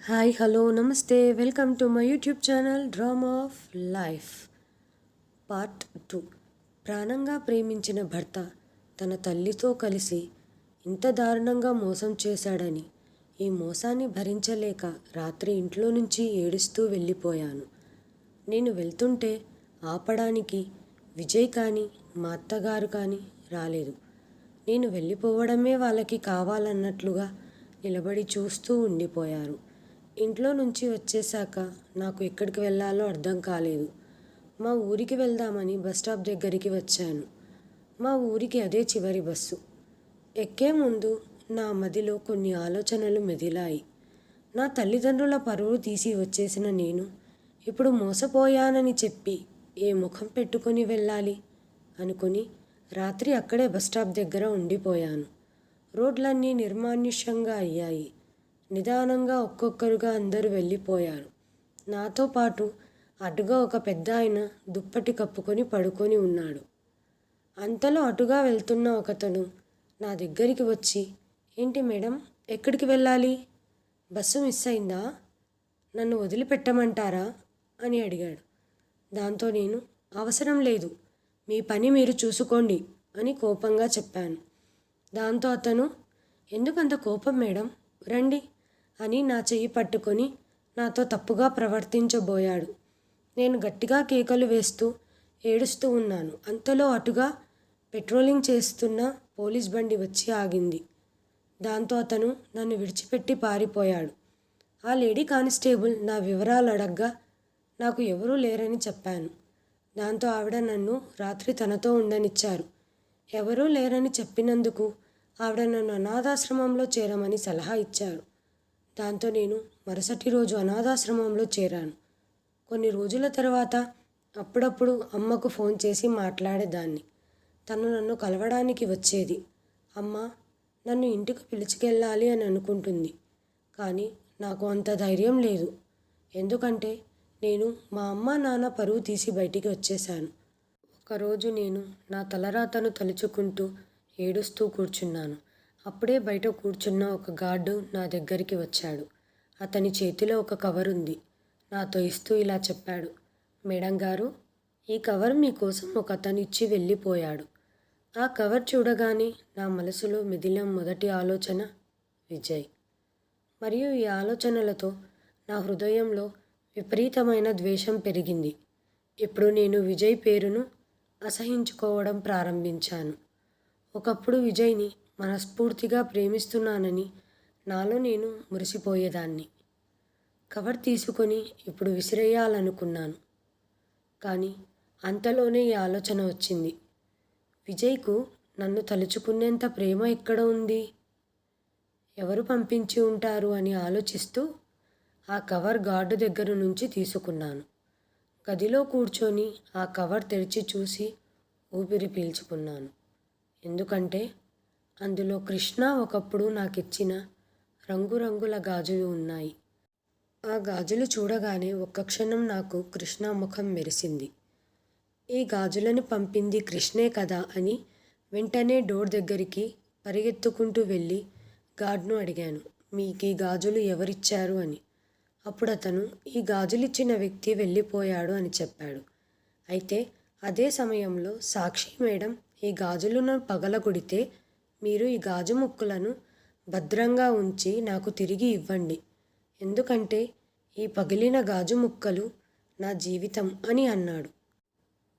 Hi hello నమస్తే welcome to my YouTube channel drama of life part 2. ప్రాణంగా ప్రేమించిన భర్త తన తల్లితో కలిసి ఇంత దారుణంగా మోసం చేశాడని ఈ మోసాన్ని భరించలేక రాత్రి ఇంట్లో నుంచి ఏడుస్తూ వెళ్ళిపోయాను. నేను వెళ్తుంటే ఆపడానికి విజయ్ కానీ మా అత్తగారు కానీ రాలేదు. నేను వెళ్ళిపోవడమే వాళ్ళకి కావాలన్నట్లుగా నిలబడి చూస్తూ ఉండిపోయారు. ఇంట్లో నుంచి వచ్చేశాక నాకు ఎక్కడికి వెళ్ళాలో అర్థం కాలేదు. మా ఊరికి వెళ్దామని బస్టాప్ దగ్గరికి వచ్చాను. మా ఊరికి అదే చివరి బస్సు. ఎక్కే ముందు నా మదిలో కొన్ని ఆలోచనలు మెదిలాయి. నా తల్లిదండ్రుల పరువు తీసి వచ్చేసిన నేను ఇప్పుడు మోసపోయానని చెప్పి ఏ ముఖం పెట్టుకొని వెళ్ళాలి అనుకుని రాత్రి అక్కడే బస్టాప్ దగ్గర ఉండిపోయాను. రోడ్లన్నీ నిర్మానుష్యంగా అయ్యాయి. నిదానంగా ఒక్కొక్కరుగా అందరూ వెళ్ళిపోయారు. నాతో పాటు అటుగా ఒక పెద్ద ఆయన దుప్పటి కప్పుకొని పడుకొని ఉన్నాడు. అంతలో అటుగా వెళ్తున్న ఒకతను నా దగ్గరికి వచ్చి, ఏంటి మేడం, ఎక్కడికి వెళ్ళాలి? బస్సు మిస్ అయిందా? నన్ను వదిలిపెట్టమంటారా అని అడిగాడు. దాంతో నేను, అవసరం లేదు, మీ పని మీరు చూసుకోండి అని కోపంగా చెప్పాను. దాంతో అతను, ఎందుకంత కోపం మేడం, రండి అని నా చెయ్యి పట్టుకొని నాతో తప్పుగా ప్రవర్తించబోయాడు. నేను గట్టిగా కేకలు వేస్తూ ఏడుస్తూ ఉన్నాను. అంతలో అటుగా పెట్రోలింగ్ చేస్తున్న పోలీస్ బండి వచ్చి ఆగింది. దాంతో అతను నన్ను విడిచిపెట్టి పారిపోయాడు. ఆ లేడీ కానిస్టేబుల్ నా వివరాలు అడగ్గా నాకు ఎవరూ లేరని చెప్పాను. దాంతో ఆవిడ నన్ను రాత్రి తనతో ఉండనిచ్చారు. ఎవరూ లేరని చెప్పినందుకు ఆవిడ నన్ను అనాథాశ్రమంలో చేరమని సలహా ఇచ్చారు. దాంతో నేను మరుసటి రోజు అనాథాశ్రమంలో చేరాను. కొన్ని రోజుల తర్వాత అప్పుడప్పుడు అమ్మకు ఫోన్ చేసి మాట్లాడేదాన్ని. తను నన్ను కలవడానికి వచ్చేది. అమ్మ నన్ను ఇంటికి పిలుచుకెళ్ళాలి అని అనుకుంటుంది. కానీ నాకు అంత ధైర్యం లేదు. ఎందుకంటే నేను మా అమ్మ నాన్న పరువు తీసి బయటికి వచ్చేశాను. ఒకరోజు నేను నా తలరాతను తలుచుకుంటూ ఏడుస్తూ కూర్చున్నాను. అప్పుడే బయట కూర్చున్న ఒక గార్డు నా దగ్గరికి వచ్చాడు. అతని చేతిలో ఒక కవర్ ఉంది. నాతో ఇస్తూ ఇలా చెప్పాడు, మేడం గారు, ఈ కవర్ మీకోసం ఒక అతను ఇచ్చి వెళ్ళిపోయాడు. ఆ కవర్ చూడగానే నా మనసులో మెదిలిన మొదటి ఆలోచన విజయ్. మరియు ఈ ఆలోచనలతో నా హృదయంలో విపరీతమైన ద్వేషం పెరిగింది. ఇప్పుడు నేను విజయ్ పేరును అసహించుకోవడం ప్రారంభించాను. ఒకప్పుడు విజయ్ని మనస్ఫూర్తిగా ప్రేమిస్తున్నానని నాలో నేను మురిసిపోయేదాన్ని. కవర్ తీసుకొని ఇప్పుడు విసిరేయాలనుకున్నాను. కానీ అంతలోనే ఈ ఆలోచన వచ్చింది. విజయ్కు నన్ను తలుచుకునేంత ప్రేమ ఎక్కడ ఉంది? ఎవరు పంపించి ఉంటారు అని ఆలోచిస్తూ ఆ కవర్ గార్డు దగ్గర నుంచి తీసుకున్నాను. గదిలో కూర్చొని ఆ కవర్ తెరిచి చూసి ఊపిరి పీల్చుకున్నాను. ఎందుకంటే అందులో కృష్ణ ఒకప్పుడు నాకిచ్చిన రంగురంగుల గాజులు ఉన్నాయి. ఆ గాజులు చూడగానే ఒక్క క్షణం నాకు కృష్ణ ముఖం మెరిసింది. ఈ గాజులను పంపింది కృష్ణే కదా అని వెంటనే డోర్ దగ్గరికి పరిగెత్తుకుంటూ వెళ్ళి గార్డ్ను అడిగాను, మీకు ఈ గాజులు ఎవరిచ్చారు అని. అప్పుడు అతను, ఈ గాజులిచ్చిన వ్యక్తి వెళ్ళిపోయాడు అని చెప్పాడు. అయితే అదే సమయంలో సాక్షి మేడం ఈ గాజులను పగలగొడితే మీరు ఈ గాజు ముక్కలను భద్రంగా ఉంచి నాకు తిరిగి ఇవ్వండి. ఎందుకంటే ఈ పగిలిన గాజు ముక్కలు నా జీవితం అని అన్నాడు.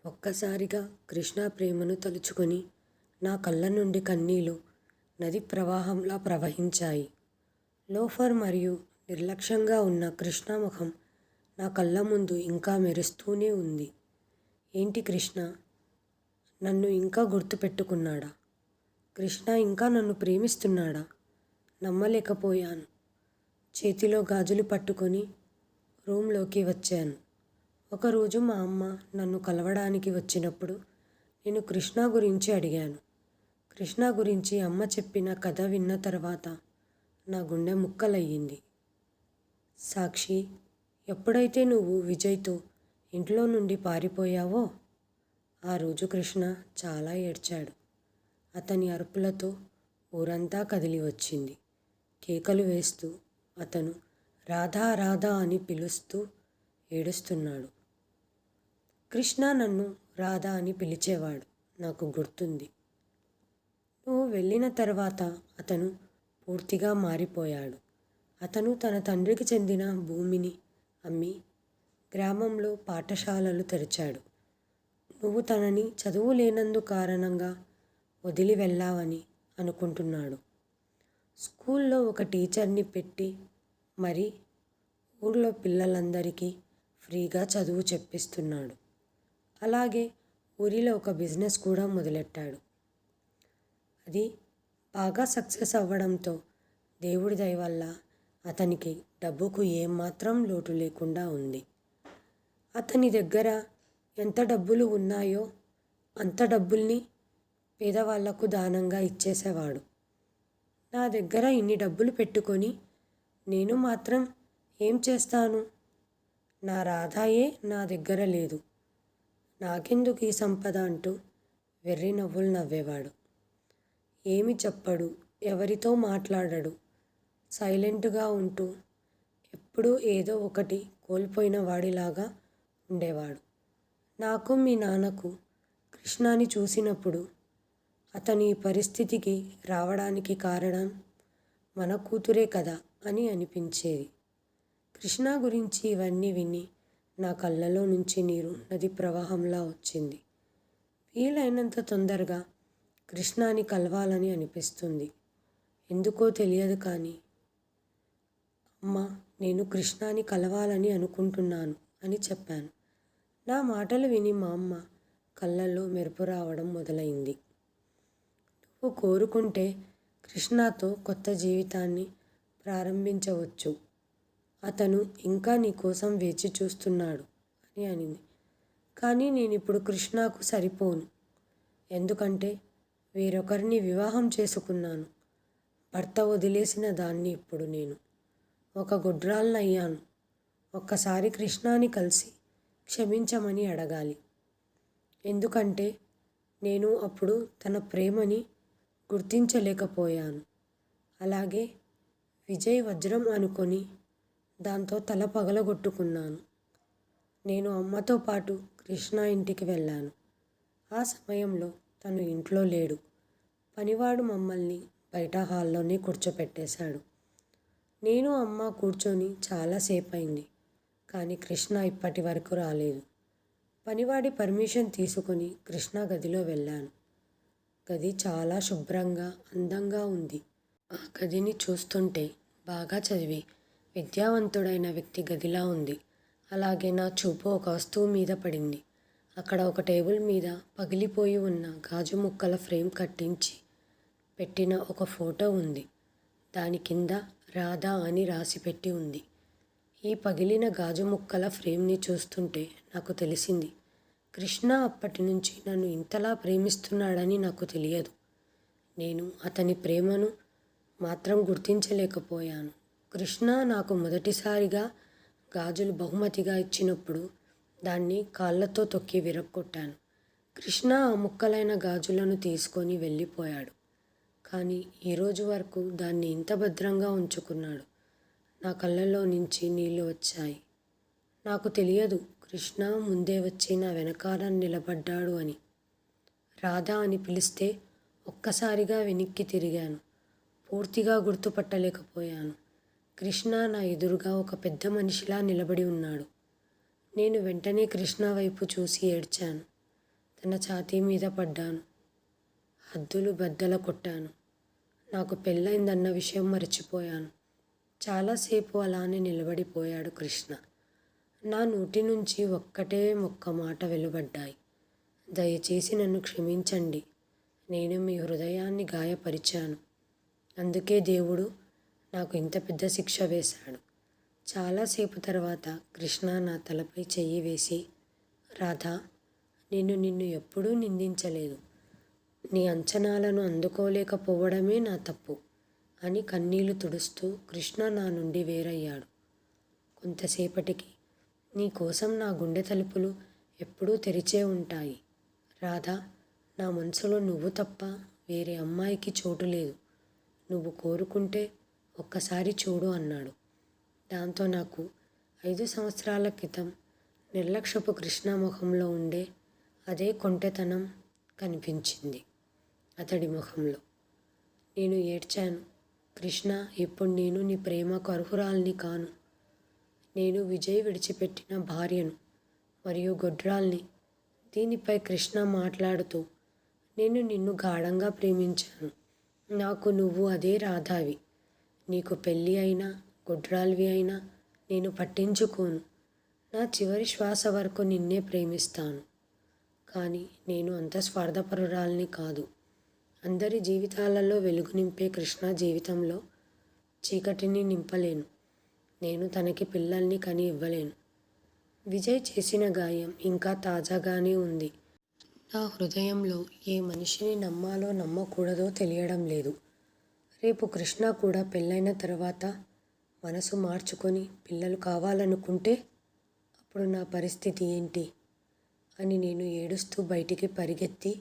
ఒక్కసారిగా కృష్ణ ప్రేమను తలుచుకొని నా కళ్ళ నుండి కన్నీళ్ళు నది ప్రవాహంలా ప్రవహించాయి. లోఫర్ మరియు నిర్లక్ష్యంగా ఉన్న కృష్ణ ముఖం నా కళ్ళ ముందు ఇంకా మెరుస్తూనే ఉంది. ఏంటి కృష్ణ నన్ను ఇంకా గుర్తుపెట్టుకున్నాడా? కృష్ణ ఇంకా నన్ను ప్రేమిస్తున్నాడా? నమ్మలేకపోయాను. చేతిలో గాజులు పట్టుకొని రూమ్లోకి వచ్చాను. ఒకరోజు మా అమ్మ నన్ను కలవడానికి వచ్చినప్పుడు నేను కృష్ణ గురించి అడిగాను. కృష్ణ గురించి అమ్మ చెప్పిన కథ విన్న తర్వాత నా గుండె ముక్కలయ్యింది. సాక్షి, ఎప్పుడైతే నువ్వు విజయ్తో ఇంట్లో నుండి పారిపోయావో ఆ రోజు కృష్ణ చాలా ఏడ్చాడు. అతని అరుపులతో ఊరంతా కదిలి వచ్చింది. కేకలు వేస్తూ అతను రాధా రాధా అని పిలుస్తూ ఏడుస్తున్నాడు. కృష్ణ నన్ను రాధా అని పిలిచేవాడు, నాకు గుర్తుంది. నువ్వు వెళ్ళిన తర్వాత అతను పూర్తిగా మారిపోయాడు. అతను తన తండ్రికి చెందిన భూమిని అమ్మి గ్రామంలో పాఠశాలలు తెరిచాడు. నువ్వు తనని చదువు లేనందు కారణంగా వదిలి వెళ్ళావని అనుకుంటున్నాడు. స్కూల్లో ఒక టీచర్ని పెట్టి మరి ఊళ్ళో పిల్లలందరికీ ఫ్రీగా చదువు చెప్పిస్తున్నాడు. అలాగే ఊరిలో ఒక బిజినెస్ కూడా మొదలెట్టాడు. అది బాగా సక్సెస్ అవ్వడంతో దేవుడి దయ వల్ల అతనికి డబ్బుకు ఏమాత్రం లోటు లేకుండా ఉంది. అతని దగ్గర ఎంత డబ్బులు ఉన్నాయో అంత డబ్బుల్ని పేదవాళ్లకు దానంగా ఇచ్చేసేవాడు. నా దగ్గర ఇన్ని డబ్బులు పెట్టుకొని నేను మాత్రం ఏం చేస్తాను? నా రాధాయే నా దగ్గర లేదు, నాకెందుకు ఈ సంపద అంటూ వెర్రి నవ్వులు నవ్వేవాడు. ఏమి చెప్పడు, ఎవరితో మాట్లాడడు, సైలెంట్గా ఉంటూ ఎప్పుడూ ఏదో ఒకటి కోల్పోయిన వాడిలాగా ఉండేవాడు. నాకు మీ నాన్నకు కృష్ణాని చూసినప్పుడు అతని ఈ పరిస్థితికి రావడానికి కారణం మన కూతురే కదా అని అనిపించేది. కృష్ణ గురించి ఇవన్నీ విని నా కళ్ళలో నుంచి నీరు నది ప్రవాహంలా వచ్చింది. వీలైనంత తొందరగా కృష్ణాని కలవాలని అనిపిస్తుంది. ఎందుకో తెలియదు కానీ అమ్మ, నేను కృష్ణాని కలవాలని అనుకుంటున్నాను అని చెప్పాను. నా మాటలు విని మా అమ్మ కళ్ళల్లో మెరుపు రావడం మొదలైంది. నువ్వు కోరుకుంటే కృష్ణతో కొత్త జీవితాన్ని ప్రారంభించవచ్చు. అతను ఇంకా నీ కోసం వేచి చూస్తున్నాడు అని అనింది. కానీ నేను ఇప్పుడు కృష్ణకు సరిపోను. ఎందుకంటే వేరొకరిని వివాహం చేసుకున్నాను. భర్త వదిలేసిన దాన్ని ఇప్పుడు నేను ఒక గుడ్రాలనయ్యాను. ఒక్కసారి కృష్ణాని కలిసి క్షమించమని అడగాలి. ఎందుకంటే నేను అప్పుడు తన ప్రేమని గుర్తించలేకపోయాను. అలాగే విజయ్ వజ్రం అనుకొని దాంతో తల పగలగొట్టుకున్నాను. నేను అమ్మతో పాటు కృష్ణ ఇంటికి వెళ్ళాను. ఆ సమయంలో తను ఇంట్లో లేడు. పనివాడు మమ్మల్ని బయట హాల్లోనే కూర్చోపెట్టేశాడు. నేను అమ్మ కూర్చొని చాలాసేపు అయింది. కానీ కృష్ణ ఇప్పటి వరకు రాలేదు. పనివాడి పర్మిషన్ తీసుకొని కృష్ణ గదిలో వెళ్ళాను. గది చాలా శుభ్రంగా అందంగా ఉంది. ఆ గదిని చూస్తుంటే బాగా చదివి విద్యావంతుడైన వ్యక్తి గదిలా ఉంది. అలాగే నా చూపు ఒక వస్తువు మీద పడింది. అక్కడ ఒక టేబుల్ మీద పగిలిపోయి ఉన్న గాజు ముక్కల ఫ్రేమ్ కట్టించి పెట్టిన ఒక ఫోటో ఉంది. దాని కింద రాధా అని రాసిపెట్టి ఉంది. ఈ పగిలిన గాజు ముక్కల ఫ్రేమ్ని చూస్తుంటే నాకు తెలిసింది, కృష్ణ అప్పటి నుంచి నన్ను ఇంతలా ప్రేమిస్తున్నాడని నాకు తెలియదు. నేను అతని ప్రేమను మాత్రం గుర్తించలేకపోయాను. కృష్ణ నాకు మొదటిసారిగా గాజులు బహుమతిగా ఇచ్చినప్పుడు దాన్ని కాళ్ళతో తొక్కి విరగ్గొట్టాను. కృష్ణ ఆ ముక్కలైన గాజులను తీసుకొని వెళ్ళిపోయాడు. కానీ ఈరోజు వరకు దాన్ని ఇంత భద్రంగా ఉంచుకున్నాడు. నా కళ్ళల్లో నుంచి నీళ్లు వచ్చాయి. నాకు తెలియదు కృష్ణ ముందే వచ్చి నా వెనకాల నిలబడ్డాడు అని. రాధా అని పిలిస్తే ఒక్కసారిగా వెనక్కి తిరిగాను. పూర్తిగా గుర్తుపట్టలేకపోయాను. కృష్ణ నా ఎదురుగా ఒక పెద్ద మనిషిలా నిలబడి ఉన్నాడు. నేను వెంటనే కృష్ణ వైపు చూసి ఏడ్చాను. తన ఛాతీ మీద పడ్డాను. హద్దులు బద్దల కొట్టాను. నాకు పెళ్ళైందన్న విషయం మర్చిపోయాను. చాలాసేపు అలానే నిలబడిపోయాడు కృష్ణ. నా నోటి నుంచి ఒక్క మాట వెలువడ్డాయి. దయచేసి నన్ను క్షమించండి. నేను మీ హృదయాన్ని గాయపరిచాను. అందుకే దేవుడు నాకు ఇంత పెద్ద శిక్ష వేశాడు. చాలాసేపు తర్వాత కృష్ణ నా తలపై చెయ్యి వేసి, రాధా, నేను నిన్ను ఎప్పుడూ నిందించలేదు. నీ అంచనాలను అందుకోలేకపోవడమే నా తప్పు అని కన్నీళ్లు తుడుస్తూ కృష్ణ నా నుండి వేరయ్యాడు. కొంతసేపటికి, నీ కోసం నా గుండె తలుపులు ఎప్పుడూ తెరిచే ఉంటాయి రాధా. నా మనసులో నువ్వు తప్ప వేరే అమ్మాయికి చోటు లేదు. నువ్వు కోరుకుంటే ఒక్కసారి చూడు అన్నాడు. దాంతో నాకు 5 సంవత్సరాల క్రితం నిర్లక్ష్యపు కృష్ణ ముఖంలో ఉండే అదే కొంటెతనం కనిపించింది అతడి ముఖంలో. నేను ఏడ్చాను. కృష్ణ, ఇప్పుడు నేను నీ ప్రేమకు అర్హురాల్ని కాను. నేను విజయ్ విడిచిపెట్టిన భార్యను మరియు గొడ్రాల్ని. దీనిపై కృష్ణ మాట్లాడుతూ, నేను నిన్ను గాఢంగా ప్రేమించాను. నాకు నువ్వు అదే రాధావి. నీకు పెళ్ళి అయినా గొడ్రాల్వి అయినా నేను పట్టించుకోను. నా చివరి శ్వాస వరకు నిన్నే ప్రేమిస్తాను. కానీ నేను అంత స్వార్థపరురాల్ని కాదు. అందరి జీవితాలలో వెలుగు నింపే కృష్ణ జీవితంలో చీకటిని నింపలేను. నేను తనకి పిల్లల్ని కని ఇవ్వలేను. విజయ్ చేసిన గాయం ఇంకా తాజాగానే ఉంది. నా హృదయంలో ఏ మనిషిని నమ్మాలో నమ్మకూడదో తెలియడం లేదు. రేపు కృష్ణ కూడా పెళ్ళైన తర్వాత మనసు మార్చుకొని పిల్లలు కావాలనుకుంటే అప్పుడు నా పరిస్థితి ఏంటి అని నేను ఏడుస్తూ బయటికి పరిగెత్తి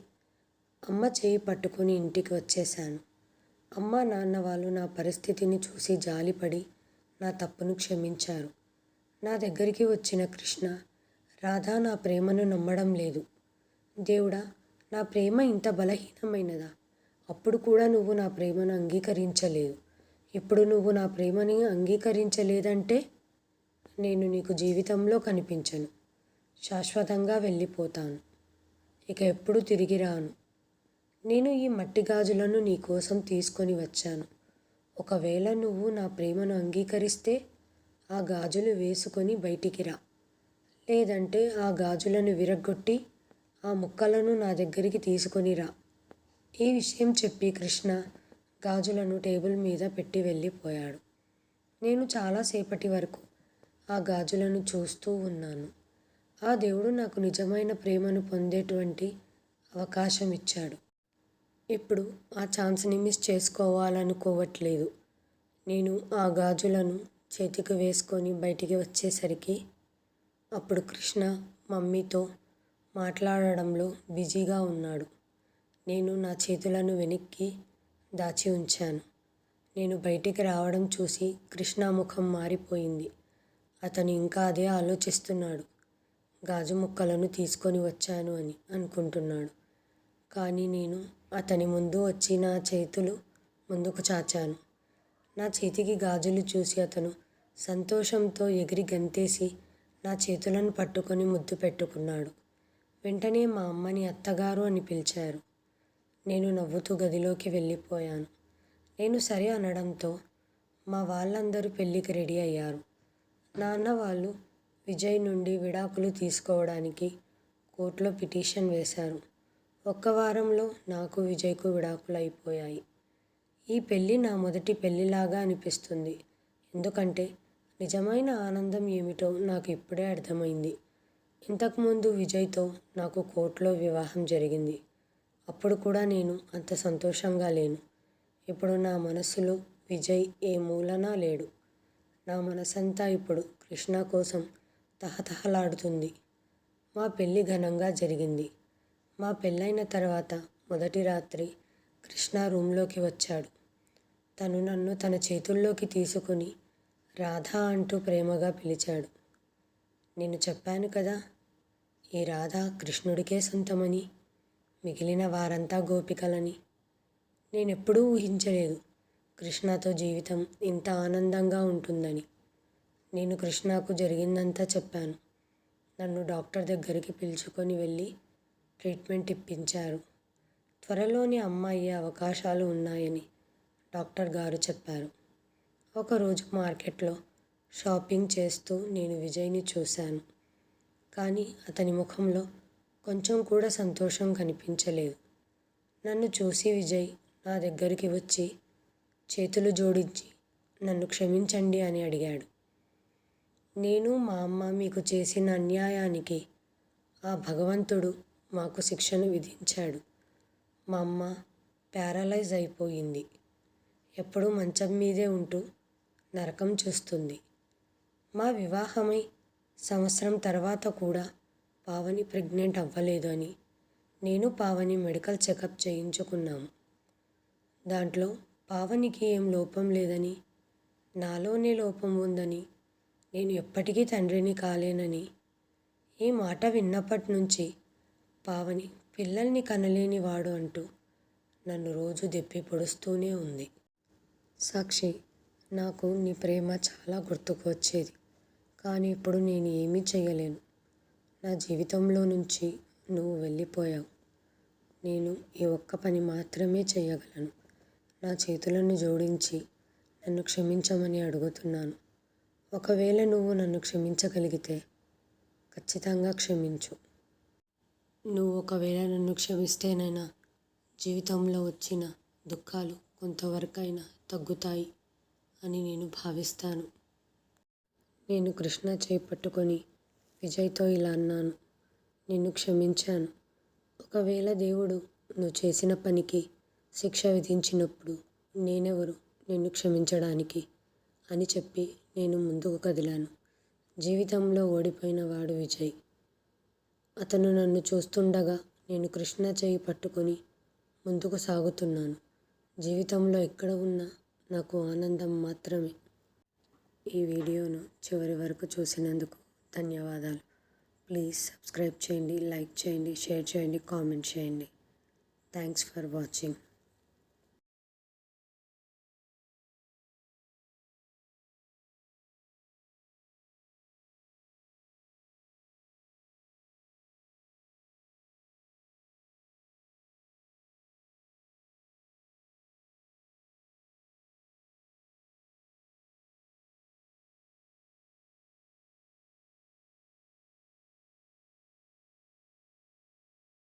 అమ్మ చేయి పట్టుకొని ఇంటికి వచ్చేశాను. అమ్మ నాన్న వాళ్ళు నా పరిస్థితిని చూసి జాలిపడి నా తప్పును క్షమించారు. నా దగ్గరికి వచ్చిన కృష్ణ, రాధా నా ప్రేమను నమ్మడం లేదు. దేవుడా, నా ప్రేమ ఇంత బలహీనమైనదా? అప్పుడు కూడా నువ్వు నా ప్రేమను అంగీకరించలేదు. ఇప్పుడు నువ్వు నా ప్రేమని అంగీకరించలేదంటే నేను నీకు జీవితంలో కనిపించను. శాశ్వతంగా వెళ్ళిపోతాను. ఇక ఎప్పుడు తిరిగి రాను. నేను ఈ మట్టి గాజులను నీ కోసం తీసుకొని వచ్చాను. ఒకవేళ నువ్వు నా ప్రేమను అంగీకరిస్తే ఆ గాజులు వేసుకొని బయటికి రా. లేదంటే ఆ గాజులను విరగ్గొట్టి ఆ ముక్కలను నా దగ్గరికి తీసుకొని రా. ఈ విషయం చెప్పి కృష్ణ గాజులను టేబుల్ మీద పెట్టి వెళ్ళిపోయాడు. నేను చాలాసేపటి వరకు ఆ గాజులను చూస్తూ ఉన్నాను. ఆ దేవుడు నాకు నిజమైన ప్రేమను పొందేటువంటి అవకాశం ఇచ్చాడు. ఇప్పుడు ఆ ఛాన్స్ని మిస్ చేసుకోవాలనుకోవట్లేదు. నేను ఆ గాజులను చేతికి వేసుకొని బయటికి వచ్చేసరికి అప్పుడు కృష్ణ మమ్మీతో మాట్లాడడంలో బిజీగా ఉన్నాడు. నేను నా చేతులను వెనక్కి దాచి ఉంచాను. నేను బయటికి రావడం చూసి కృష్ణ ముఖం మారిపోయింది. అతను ఇంకా అదే ఆలోచిస్తున్నాడు. గాజు ముక్కలను తీసుకొని వచ్చాను అని అనుకుంటున్నాడు. కానీ నేను అతని ముందు వచ్చి నా చేతులు ముందుకు చాచాను. నా చేతికి గాజులు చూసి అతను సంతోషంతో ఎగిరి గంతేసి నా చేతులను పట్టుకొని ముద్దు పెట్టుకున్నాడు. వెంటనే మా అమ్మని అత్తగారు అని పిలిచారు. నేను నవ్వుతూ గదిలోకి వెళ్ళిపోయాను. నేను సరే అనడంతో మా వాళ్ళందరూ పెళ్ళికి రెడీ అయ్యారు. నాన్న వాళ్ళు విజయ్ నుండి విడాకులు తీసుకోవడానికి కోర్టులో పిటిషన్ వేశారు. 1 వారంలో నాకు విజయ్కు విడాకులు అయిపోయాయి. ఈ పెళ్ళి నా మొదటి పెళ్ళిలాగా అనిపిస్తుంది. ఎందుకంటే నిజమైన ఆనందం ఏమిటో నాకు ఇప్పుడే అర్థమైంది. ఇంతకుముందు విజయ్తో నాకు కోర్టులో వివాహం జరిగింది. అప్పుడు కూడా నేను అంత సంతోషంగా లేను. ఇప్పుడు నా మనసులో విజయ్ ఏ మూలనా లేడు. నా మనసంతా ఇప్పుడు కృష్ణ కోసం తహతహలాడుతుంది. మా పెళ్ళి ఘనంగా జరిగింది. మా పెళ్ళైన తర్వాత మొదటి రాత్రి కృష్ణ రూమ్లోకి వచ్చాడు. తను నన్ను తన చేతుల్లోకి తీసుకుని రాధా అంటూ ప్రేమగా పిలిచాడు. నేను చెప్పాను కదా, ఈ రాధ కృష్ణుడికే సొంతమని, మిగిలిన వారంతా గోపికలని. నేనెప్పుడూ ఊహించలేదు కృష్ణతో జీవితం ఇంత ఆనందంగా ఉంటుందని. నేను కృష్ణకు జరిగిందంతా చెప్పాను. నన్ను డాక్టర్ దగ్గరికి పిలుచుకొని వెళ్ళి ట్రీట్మెంట్ ఇప్పించారు. త్వరలోనే అమ్మ అయ్యే అవకాశాలు ఉన్నాయని డాక్టర్ గారు చెప్పారు. ఒకరోజు మార్కెట్లో షాపింగ్ చేస్తూ నేను విజయ్ని చూశాను. కానీ అతని ముఖంలో కొంచెం కూడా సంతోషం కనిపించలేదు. నన్ను చూసి విజయ్ నా దగ్గరికి వచ్చి చేతులు జోడించి నన్ను క్షమించండి అని అడిగాడు. నేను మా అమ్మ మీకు చేసిన అన్యాయానికి ఆ భగవంతుడు మాకు శిక్షను విధించాడు. మా అమ్మ ప్యారలైజ్ అయిపోయింది. ఎప్పుడూ మంచం మీదే ఉంటూ నరకం చూస్తుంది. మా వివాహమై 1 సంవత్సరం తర్వాత కూడా పావని ప్రెగ్నెంట్ అవ్వలేదు అని నేను పావని మెడికల్ చెకప్ చేయించుకున్నాము. దాంట్లో పావనికి ఏం లోపం లేదని, నాలోనే లోపం ఉందని నేను ఎప్పటికీ తండ్రిని కాలేనని ఈ మాట విన్నప్పటి నుంచి పావని పిల్లల్ని కనలేని వాడు అంటూ నన్ను రోజు దెప్పి పొడుస్తూనే ఉంది. సాక్షి, నాకు నీ ప్రేమ చాలా గుర్తుకు వచ్చేది. కానీ ఇప్పుడు నేను ఏమీ చేయలేను. నా జీవితంలో నుంచి నువ్వు వెళ్ళిపోయావు. నేను ఈ ఒక్క పని మాత్రమే చేయగలను. నా చేతులను జోడించి నన్ను క్షమించమని అడుగుతున్నాను. ఒకవేళ నువ్వు నన్ను క్షమించగలిగితే ఖచ్చితంగా క్షమించు. నువ్వు ఒకవేళ నన్ను క్షమిస్తేనైనా జీవితంలో వచ్చిన దుఃఖాలు కొంతవరకైనా తగ్గుతాయి అని నేను భావిస్తాను. నేను కృష్ణ చేయి పట్టుకొని విజయ్తో ఇలా అన్నాను. నిన్ను క్షమించాను. ఒకవేళ దేవుడు నువ్వు చేసిన పనికి శిక్ష విధించినప్పుడు నేనెవరు నిన్ను క్షమించడానికి అని చెప్పి నేను ముందుకు కదిలాను. జీవితంలో ఓడిపోయిన వాడు విజయ్. అతను నన్ను చూస్తుండగా నేను కృష్ణ చేయి పట్టుకొని ముందుకు సాగుతున్నాను. జీవితంలో ఎక్కడ ఉన్నా నాకు ఆనందం మాత్రమే. ఈ వీడియోను చివరి వరకు చూసినందుకు ధన్యవాదాలు. ప్లీజ్ సబ్స్క్రైబ్ చేయండి, లైక్ చేయండి, షేర్ చేయండి, కామెంట్ చేయండి. Thanks for watching.